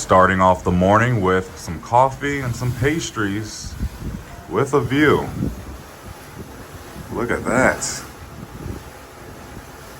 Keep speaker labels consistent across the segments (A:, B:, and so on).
A: Starting off the morning with some coffee and some pastries with a view. Look at that.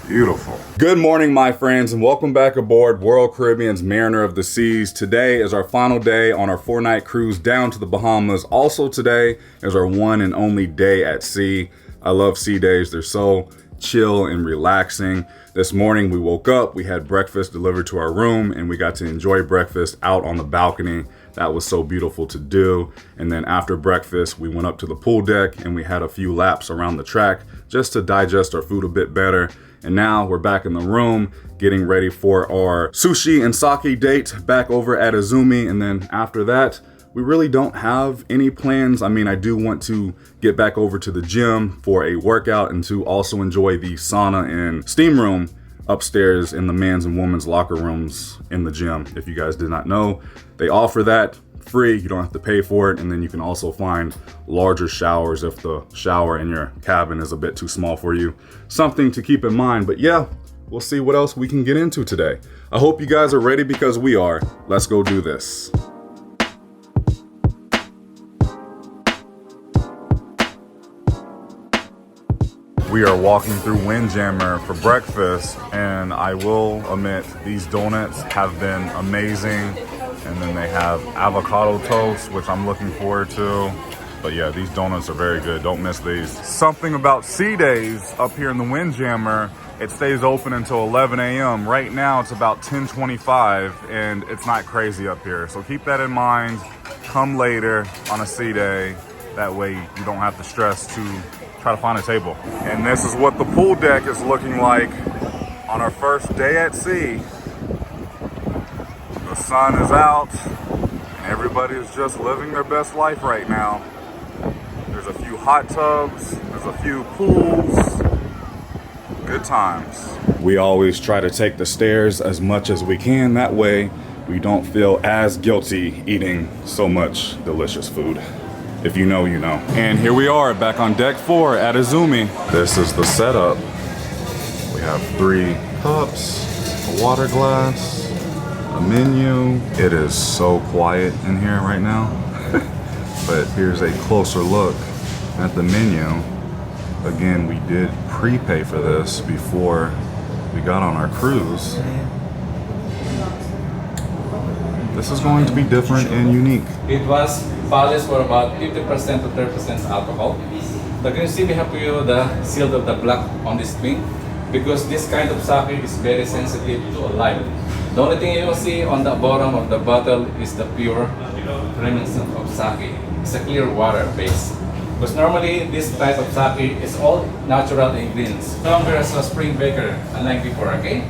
A: Beautiful. Good morning, my friends, and welcome back aboard Royal Caribbean's Mariner of the Seas. Today is our final day on our 4-night cruise down to the Bahamas. Also today is our one and only day at sea. I love sea days. They're so chill and relaxing. This morning we woke up, we had breakfast delivered to our room, and we got to enjoy breakfast out on the balcony. That was so beautiful to do. And then after breakfast, we went up to the pool deck and we had a few laps around the track just to digest our food a bit better. And now we're back in the room getting ready for our sushi and sake date back over at Izumi. And then after that, we really don't have any plans. I mean, I do want to get back over to the gym for a workout and to also enjoy the sauna and steam room upstairs in the men's and women's locker rooms in the gym. If you guys did not know, they offer that free. You don't have to pay for it. And then you can also find larger showers if the shower in your cabin is a bit too small for you. Something to keep in mind. But yeah, we'll see what else we can get into today. I hope you guys are ready because we are. Let's go do this. We are walking through Windjammer for breakfast, and I will admit these donuts have been amazing. And then they have avocado toast, which I'm looking forward to. But yeah, these donuts are very good. Don't miss these. Something about sea days up here in the Windjammer, it stays open until 11 a.m. Right now it's about 10:25 and it's not crazy up here. So keep that in mind. Come later on a sea day. That way you don't have to stress to try to find a table. And this is what the pool deck is looking like on our first day at sea. The sun is out and everybody is just living their best life right now. There's a few hot tubs, there's a few pools. Good times. We always try to take the stairs as much as we can. That way we don't feel as guilty eating so much delicious food. If you know, you know. And here we are back on deck 4 at Izumi. This is the setup. We have 3 cups, a water glass, a menu. It is so quiet in here right now. But here's a closer look at the menu. Again, we did prepay for this before we got on our cruise. This is going to be different and unique.
B: It was polished for about 50% to 30% alcohol. The green see we have here the seal of the black on this thing because this kind of sake is very sensitive to light. The only thing you will see on the bottom of the bottle is the pure reminiscent of sake. It's a clear water base. Because normally this type of sake is all natural ingredients. Stronger as a spring baker, unlike before, okay?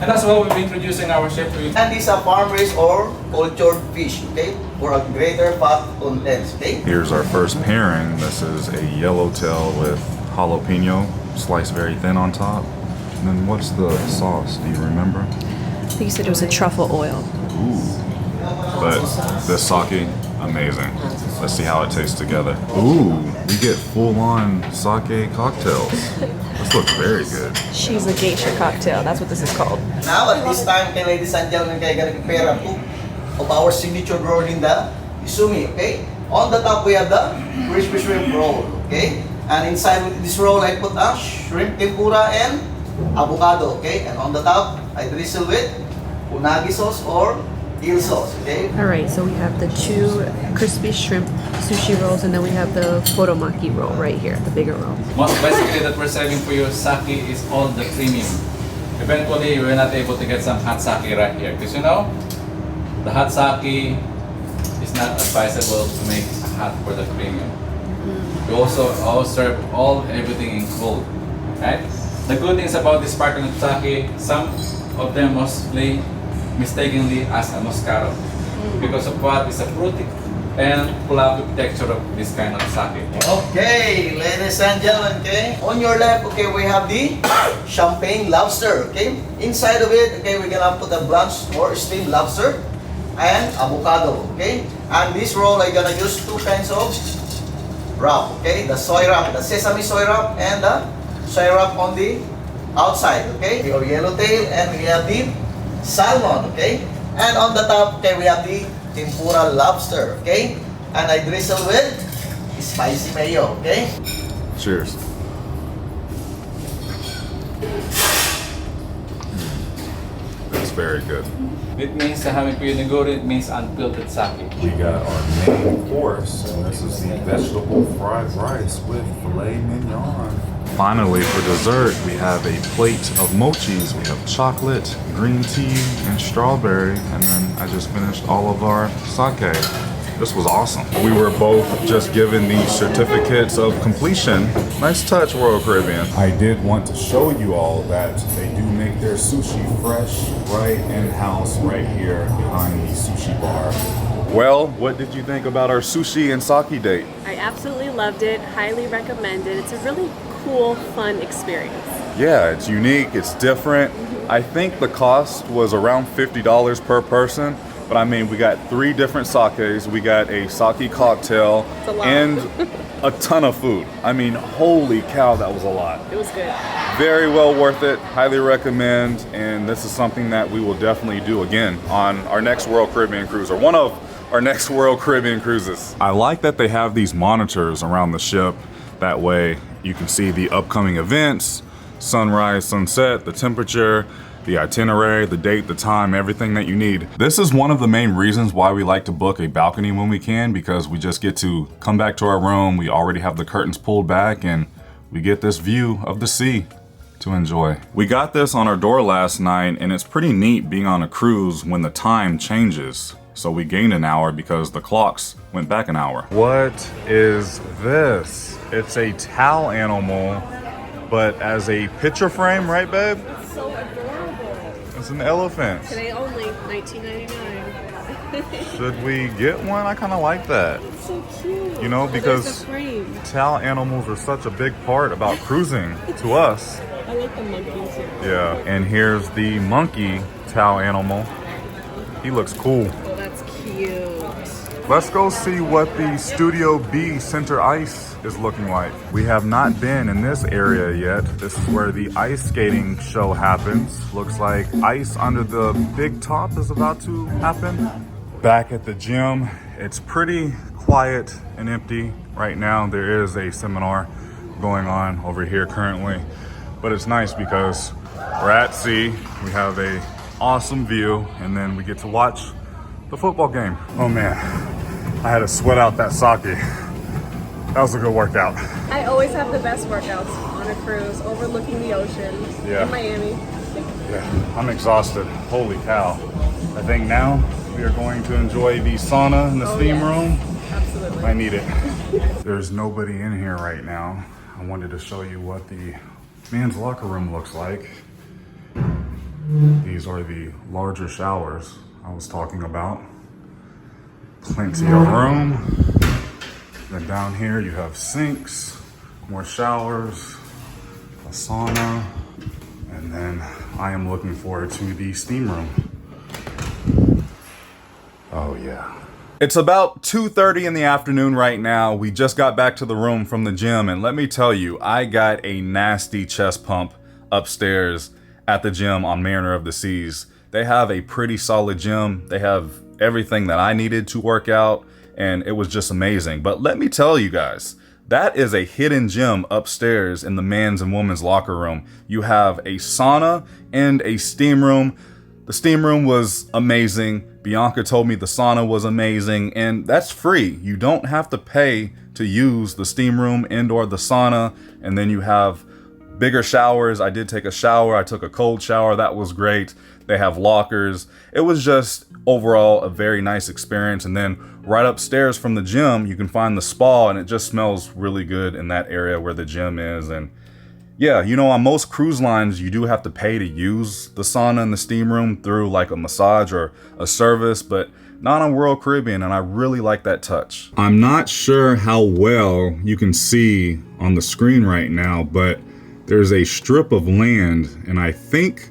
B: And that's why we'll be introducing our chef to you.
C: And these are farm-raised or cultured fish, okay? For a greater fat content, okay?
A: Here's our first pairing. This is a yellowtail with jalapeno, sliced very thin on top. And then what's the sauce? Do you remember?
D: I think you said it was a truffle oil.
A: Ooh. But this sake, amazing. Let's see how it tastes together. Ooh, we get full-on sake cocktails. This looks very good.
D: She's a geisha cocktail. That's what this is called.
C: Now, at this time, okay, ladies and gentlemen, we're gonna prepare a cook of our signature roll in the Izumi, okay? On the top, we have the crispy shrimp roll, okay? And inside with this roll, I put a shrimp tempura and avocado, okay? And on the top, I drizzle with unagi sauce or eel sauce, okay?
D: All right, so we have the 2 crispy shrimp sushi rolls, and then we have the fotomaki roll right here, the bigger roll.
B: Most basically that we're serving for you, sake is all the premium. Eventually, we're not able to get some hot sake right here. Because you know, the hot sake is not advisable to make hot for the premium. We also serve everything in cold, right? The good things about this sparkling sake, some of them mostly mistakenly as a Moscato because of what is a fruity and fluffy texture of this kind of sake.
C: Okay, ladies and gentlemen, okay? On your left, okay, we have the champagne lobster, okay? Inside of it, okay, we're gonna put a blanched or steamed lobster and avocado, okay? And this roll, I'm gonna use 2 kinds of wrap, okay? The soy wrap, the sesame soy wrap, and the soy wrap on the outside, okay? Your yellowtail, and we have the salmon, okay? And on the top, okay, we have the tempura lobster, okay? And I drizzle with spicy mayo, okay?
A: Cheers. That's very good.
B: It means sa amin po yung niguri, it means unfiltered sake.
E: We got our main course, and this is the vegetable fried rice with filet mignon.
A: Finally, for dessert, we have a plate of mochis. We have chocolate, green tea, and strawberry. And then I just finished all of our sake. This was awesome. We were both just given these certificates of completion. Nice touch, Royal Caribbean.
E: I did want to show you all that they do make their sushi fresh right in-house right here behind the sushi bar.
A: Well, what did you think about our sushi and sake date?
D: I absolutely loved it. Highly recommend it. It's a really cool, fun experience.
A: Yeah, it's unique, it's different. I think the cost was around $50 per person. But I mean, we got 3 different sakes, we got a sake cocktail,
D: a lot.
A: and a ton of food. I mean, holy cow, that was a lot.
D: It was good.
A: Very well worth it, highly recommend, and this is something that we will definitely do again on our next Royal Caribbean cruise, or one of our next Royal Caribbean cruises. I like that they have these monitors around the ship. That way you can see the upcoming events, sunrise, sunset, the temperature, the itinerary, the date, the time, everything that you need. This is one of the main reasons why we like to book a balcony when we can, because we just get to come back to our room. We already have the curtains pulled back and we get this view of the sea to enjoy. We got this on our door last night, and it's pretty neat being on a cruise when the time changes. So we gained an hour because the clocks went back an hour. What is this? It's a towel animal, but as a picture frame, right, babe?
D: It's so adorable.
A: It's an elephant.
D: Today only, $19.99.
A: Should we get one? I kind of like that.
D: It's so cute.
A: You know,
D: Oh, there's
A: because
D: the frame.
A: towel animals are such a big part about cruising to us.
D: I like the monkey too.
A: Yeah, and here's the monkey towel animal. He looks cool.
D: Oh, that's cute.
A: Let's go see what the Studio B center ice is looking like. We have not been in this area yet. This is where the ice skating show happens. Looks like ice under the big top is about to happen. Back at the gym, it's pretty quiet and empty right now. There is a seminar going on over here currently, but it's nice because we're at sea. We have a awesome view, and then we get to watch the football game. Oh man, I had to sweat out that sake. That was a good workout.
D: I always have the best workouts on a cruise, overlooking the ocean
A: Yeah.
D: in Miami.
A: Yeah, I'm exhausted. Holy cow. I think now we are going to enjoy the sauna in the steam
D: yes.
A: room.
D: Absolutely.
A: I need it. There's nobody in here right now. I wanted to show you what the men's locker room looks like. These are the larger showers I was talking about. Plenty of room. Then down here you have sinks, more showers, a sauna, and then I am looking forward to the steam room. Oh yeah. It's about 2:30 in the afternoon right now. We just got back to the room from the gym, and let me tell you, I got a nasty chest pump upstairs at the gym on Mariner of the Seas. They have a pretty solid gym. They have everything that I needed to work out, and it was just amazing. But let me tell you guys, that is a hidden gym upstairs in the men's and women's locker room. You have a sauna and a steam room. The steam room was amazing. Bianca told me the sauna was amazing, and that's free. You don't have to pay to use the steam room and or the sauna. And then you have bigger showers. I did take a shower. I took a cold shower. That was great. They have lockers. It was just overall a very nice experience. And then right upstairs from the gym, you can find the spa, and it just smells really good in that area where the gym is. And yeah, you know, on most cruise lines, you do have to pay to use the sauna and the steam room through like a massage or a service, but not on Royal Caribbean, and I really like that touch. I'm not sure how well you can see on the screen right now, but there's a strip of land, and I think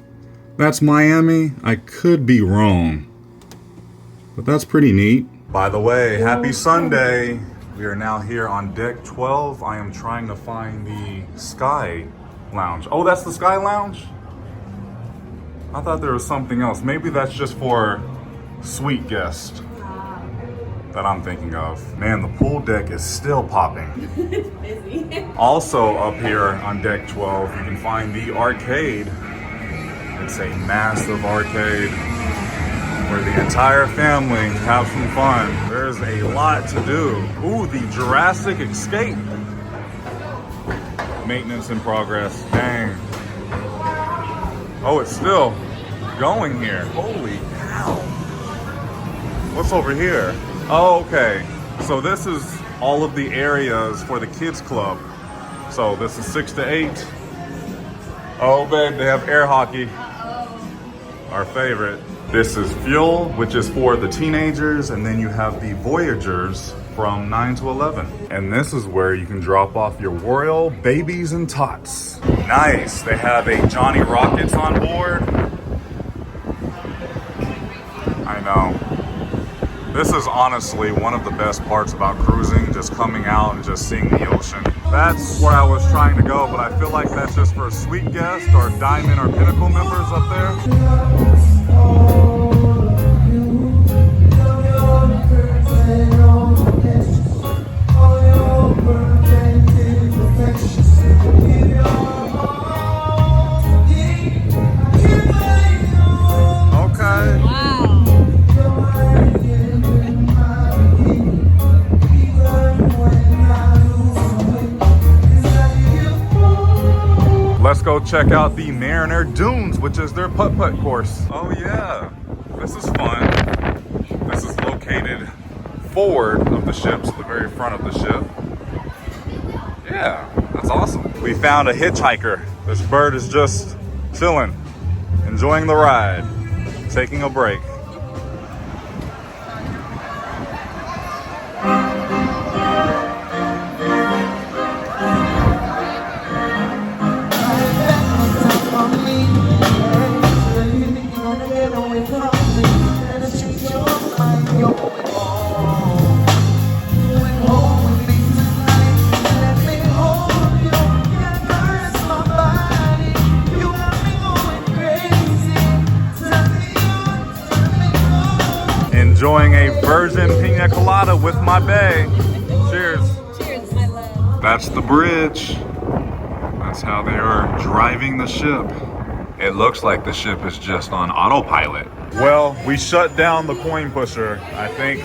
A: that's Miami. I could be wrong, but that's pretty neat. By the way, happy Sunday. We are now here on deck 12. I am trying to find the Sky Lounge. Oh, that's the Sky Lounge? I thought there was something else. Maybe that's just for suite guest that I'm thinking of. Man, the pool deck is still popping.
D: Busy.
A: Also up here on deck 12, you can find the arcade. It's a massive arcade where the entire family have some fun. There's a lot to do. Ooh, the Jurassic Escape. Maintenance in progress. Dang. Oh, it's still going here. Holy cow. What's over here? Oh, okay. So this is all of the areas for the kids club. So this is 6 to 8. Oh, babe, they have air hockey. Our favorite. This is Fuel, which is for the teenagers, and then you have the Voyagers from 9 to 11. And this is where you can drop off your royal babies and tots. Nice. They have a Johnny Rockets on board. I know. This is honestly one of the best parts about cruising, just coming out and just seeing the ocean. That's where I was trying to go, but I feel like that's just for suite guests or Diamond or Pinnacle members up there. Let's go check out the Mariner Dunes, which is their putt-putt course. Oh yeah, this is fun. This is located forward of the ship, so the very front of the ship. Yeah, that's awesome. We found a hitchhiker. This bird is just chilling, enjoying the ride, taking a break. Enjoying a virgin pina colada with my bae. Cheers.
D: Cheers, my love.
A: That's the bridge. That's how they are driving the ship. It looks like the ship is just on autopilot. Well, we shut down the coin pusher. I think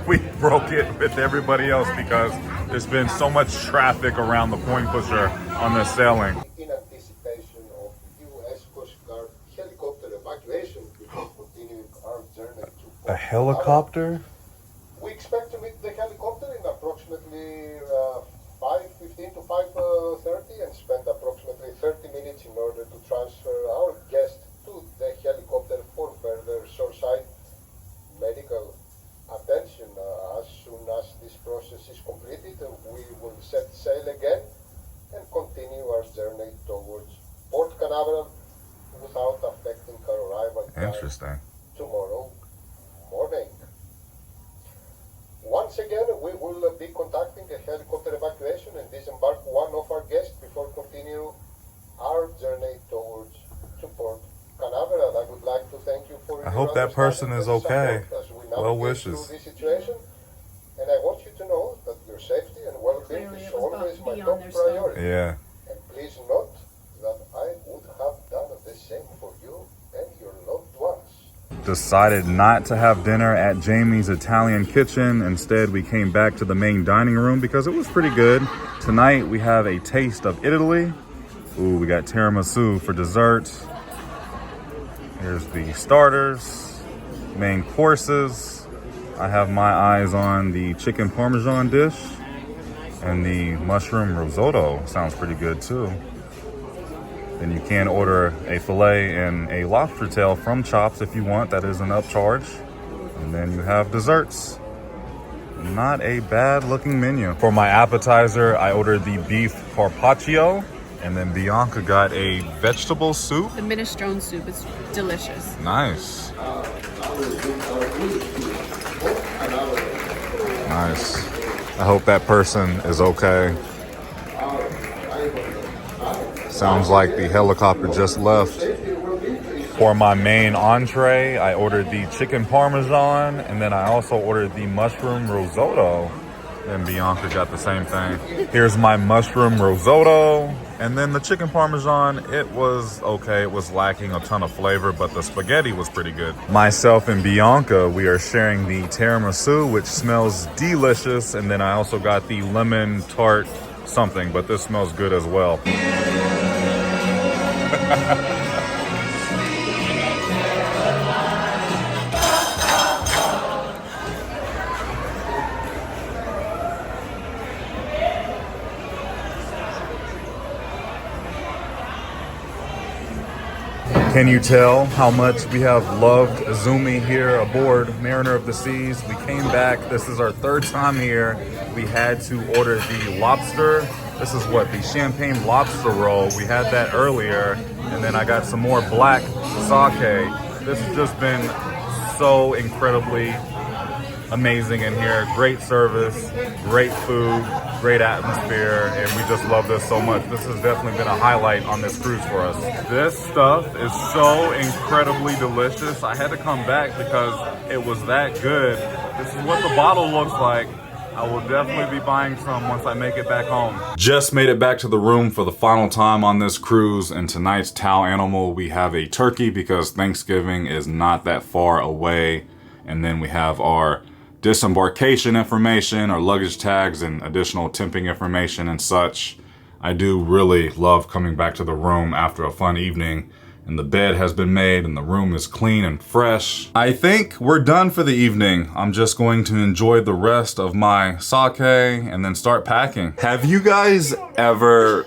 A: we broke it with everybody else because there's been so much traffic around the coin pusher on this sailing.
F: In anticipation of U.S. Coast Guard helicopter evacuation before continuing our journey to
A: A helicopter?
F: We expect to meet the helicopter in approximately 5:15 to 5:30 and spend approximately 30 minutes in order to transfer our guest to the helicopter for further shoreside medical attention. As soon as this process is completed, we will set sail again and continue our journey towards Port Canaveral without affecting our arrival time
A: Interesting.
F: tomorrow morning. Once again, we will be contacting a helicopter evacuation and disembark one of our guests before continue our journey towards Port Canaveral. I would like to thank you for
A: I hope that person is okay. Well wishes.
F: This situation, and I want you to know that your safety and well-being
D: Clearly
F: is
D: it was
F: always my
D: beyond
F: top
D: their scope.
F: priority.
A: Yeah.
F: And please note that I would have done the same for you and your loved ones.
A: Decided not to have dinner at Jamie's Italian kitchen. Instead, we came back to the main dining room because it was pretty good. Tonight, we have a taste of Italy. Ooh, we got tiramisu for dessert. Here's the starters, main courses. I have my eyes on the chicken parmesan dish and the mushroom risotto. Sounds pretty good too. Then you can order a filet and a lobster tail from Chops if you want. That is an upcharge. And then you have desserts. Not a bad looking menu. For my appetizer, I ordered the beef carpaccio. And then Bianca got a vegetable soup.
D: The minestrone soup is delicious.
A: Nice. Nice. I hope that person is okay. Sounds like the helicopter just left.
E: For my main entree, I ordered the chicken parmesan, and then I also ordered the mushroom risotto. And Bianca got the same thing. Here's my mushroom risotto. And then the chicken parmesan, it was okay. It was lacking a ton of flavor, but the spaghetti was pretty good. Myself and Bianca, we are sharing the tiramisu, which smells delicious. And then I also got the lemon tart something, but this smells good as well. Can you tell how much we have loved Izumi here aboard Mariner of the Seas? We came back. This is our third time here. We had to order the lobster. This is what, the champagne lobster roll. We had that earlier. And then I got some more black sake. This has just been so incredibly amazing in here. Great service, great food, great atmosphere, and we just love this so much. This has definitely been a highlight on this cruise for us. This stuff is so incredibly delicious. I had to come back because it was that good. This is what the bottle looks like. I will definitely be buying some once I make it back home.
A: Just made it back to the room for the final time on this cruise, and tonight's Tao animal, we have a turkey because Thanksgiving is not that far away. And then we have our disembarkation information, our luggage tags, and additional tipping information and such. I do really love coming back to the room after a fun evening, and the bed has been made and the room is clean and fresh. I think we're done for the evening. I'm just going to enjoy the rest of my sake and then start packing. Have you guys ever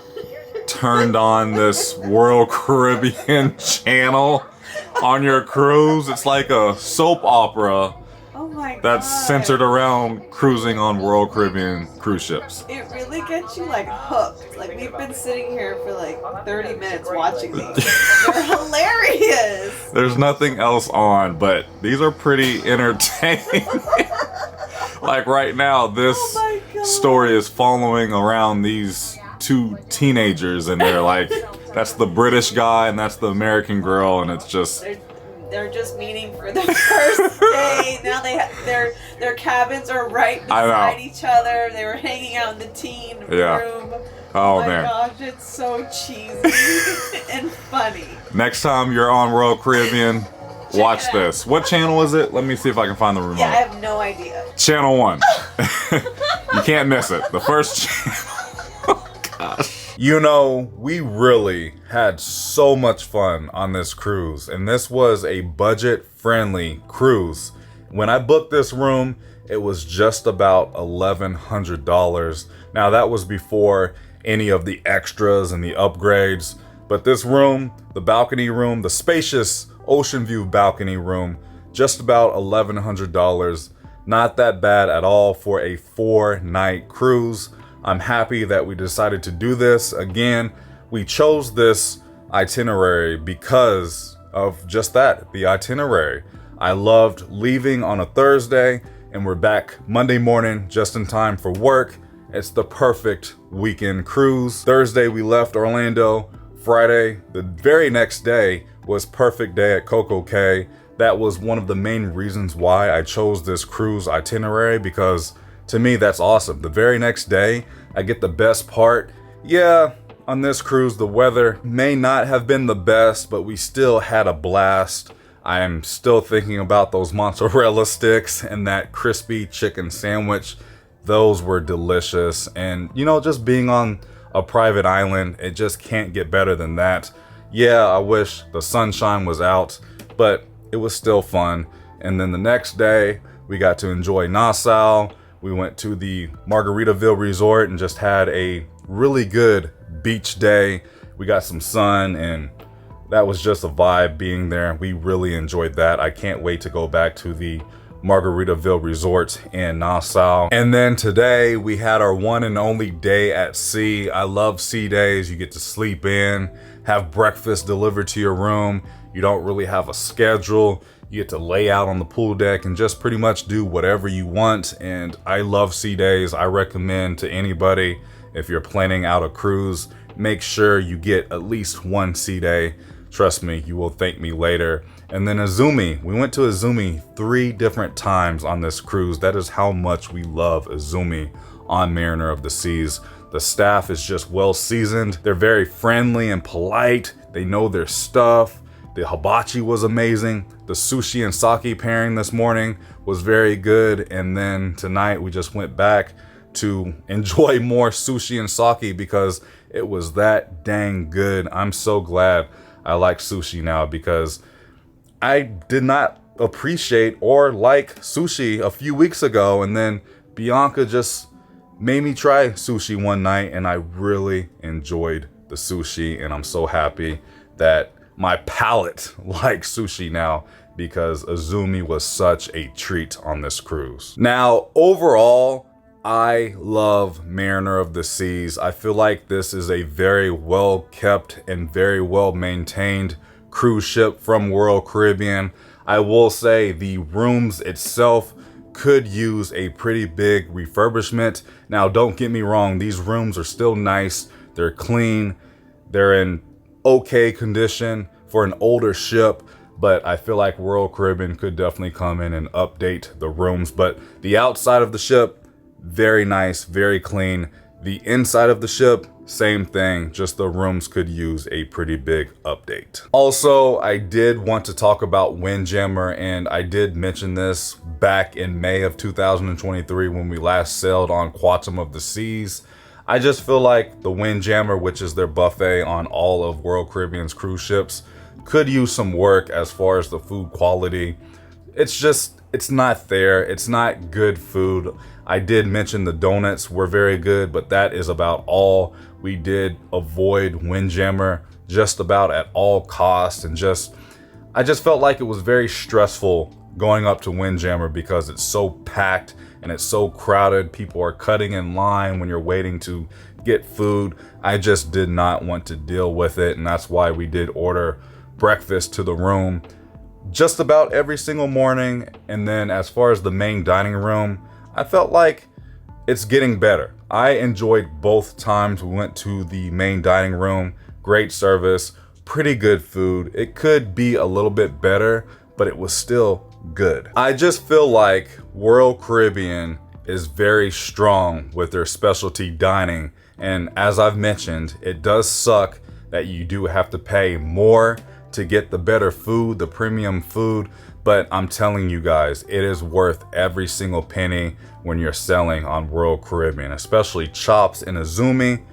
A: turned on this World Caribbean channel on your cruise? It's like a soap opera.
D: Oh my god.
A: That's centered around cruising on Royal Caribbean cruise ships.
D: It really gets you like hooked. Like we've been sitting here for like 30 minutes watching these. They're hilarious.
A: There's nothing else on, but these are pretty entertaining. Like right now, this story is following around these two teenagers, and they're like, that's the British guy and that's the American girl, and it's just...
D: They're just meeting for the first day. Now their cabins are right beside each other. They were hanging out in the teen room.
A: Oh
D: my
A: man.
D: Gosh, it's so cheesy and funny.
A: Next time you're on Royal Caribbean, watch this. What channel is it? Let me see if I can find the remote.
D: Yeah, I have no idea.
A: Channel 1. You can't miss it. The first channel. Oh gosh. You know, we really had so much fun on this cruise, and this was a budget-friendly cruise. When I booked this room, it was just about $1,100. Now, that was before any of the extras and the upgrades, but this room, the balcony room, the spacious ocean view balcony room, just about $1,100. Not that bad at all for a 4-night cruise. I'm happy that we decided to do this. Again, we chose this itinerary because of just that, the itinerary. I loved leaving on a Thursday and we're back Monday morning just in time for work. It's the perfect weekend cruise. Thursday we left Orlando. Friday, the very next day, was perfect day at Coco Cay. That was one of the main reasons why I chose this cruise itinerary, because to me, that's awesome. The very next day, I get the best part. Yeah, on this cruise, the weather may not have been the best, but we still had a blast. I am still thinking about those mozzarella sticks and that crispy chicken sandwich. Those were delicious. And, you know, just being on a private island, it just can't get better than that. Yeah, I wish the sunshine was out, but it was still fun. And then the next day, we got to enjoy Nassau. We went to the Margaritaville Resort and just had a really good beach day. We got some sun and that was just a vibe being there. We really enjoyed that. I can't wait to go back to the Margaritaville Resort in Nassau. And then today we had our one and only day at sea. I love sea days. You get to sleep in, have breakfast delivered to your room. You don't really have a schedule. You get to lay out on the pool deck and just pretty much do whatever you want. And I love sea days. I recommend to anybody, if you're planning out a cruise, make sure you get at least one sea day. Trust me, you will thank me later. And then Izumi, we went to Izumi 3 different times on this cruise. That is how much we love Izumi on Mariner of the Seas. The staff is just well seasoned. They're very friendly and polite. They know their stuff. The hibachi was amazing. The sushi and sake pairing this morning was very good. And then tonight we just went back to enjoy more sushi and sake because it was that dang good. I'm so glad I like sushi now because I did not appreciate or like sushi a few weeks ago. And then Bianca just made me try sushi one night and I really enjoyed the sushi. And I'm so happy that my palate likes sushi now because Izumi was such a treat on this cruise. Now, overall, I love Mariner of the Seas. I feel like this is a very well kept and very well maintained cruise ship from Royal Caribbean. I will say the rooms itself could use a pretty big refurbishment. Now, don't get me wrong, these rooms are still nice. They're clean. They're in okay condition for an older ship, but I feel like Royal Caribbean could definitely come in and update the rooms. But the outside of the ship, very nice, very clean. The inside of the ship, same thing, just the rooms could use a pretty big update. Also, I did want to talk about Windjammer, and I did mention this back in May of 2023 when we last sailed on Quantum of the Seas. I just feel like the Windjammer, which is their buffet on all of Royal Caribbean's cruise ships, could use some work as far as the food quality. It's not there. It's not good food. I did mention the donuts were very good, but that is about all. We did avoid Windjammer just about at all costs, and I just felt like it was very stressful going up to Windjammer because it's so packed and it's so crowded. People are cutting in line when you're waiting to get food. I just did not want to deal with it, and that's why we did order breakfast to the room just about every single morning. And then as far as the main dining room, I felt like it's getting better. I enjoyed both times we went to the main dining room. Great service, pretty good food. It could be a little bit better, but it was still good. I just feel like Royal Caribbean is very strong with their specialty dining. And as I've mentioned, it does suck that you do have to pay more to get the better food, the premium food. But I'm telling you guys, it is worth every single penny when you're selling on Royal Caribbean, especially chops and Izumi.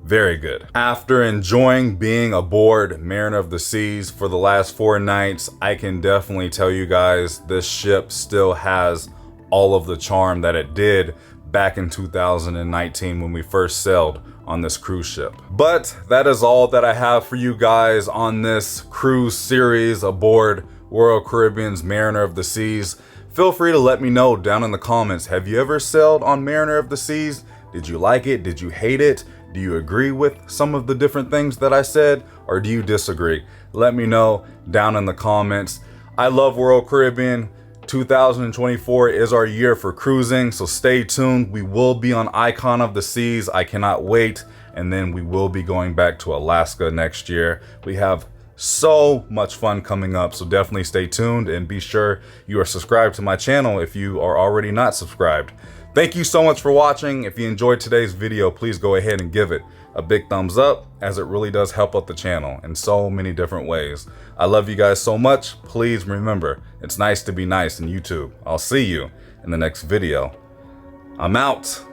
A: Very good. After enjoying being aboard Mariner of the Seas for the last 4 nights, I can definitely tell you guys this ship still has all of the charm that it did back in 2019 when we first sailed on this cruise ship. But that is all that I have for you guys on this cruise series aboard Royal Caribbean's Mariner of the Seas. Feel free to let me know down in the comments. Have you ever sailed on Mariner of the Seas? Did you like it? Did you hate it? Do you agree with some of the different things that I said, or do you disagree? Let me know down in the comments. I love Royal Caribbean. 2024 is our year for cruising, so stay tuned. We will be on Icon of the Seas. I cannot wait. And then we will be going back to Alaska next year. We have so much fun coming up, so definitely stay tuned and be sure you are subscribed to my channel if you are already not subscribed. Thank you so much for watching. If you enjoyed today's video, please go ahead and give it a big thumbs up, as it really does help out the channel in so many different ways. I love you guys so much. Please remember, it's nice to be nice in YouTube. I'll see you in the next video. I'm out.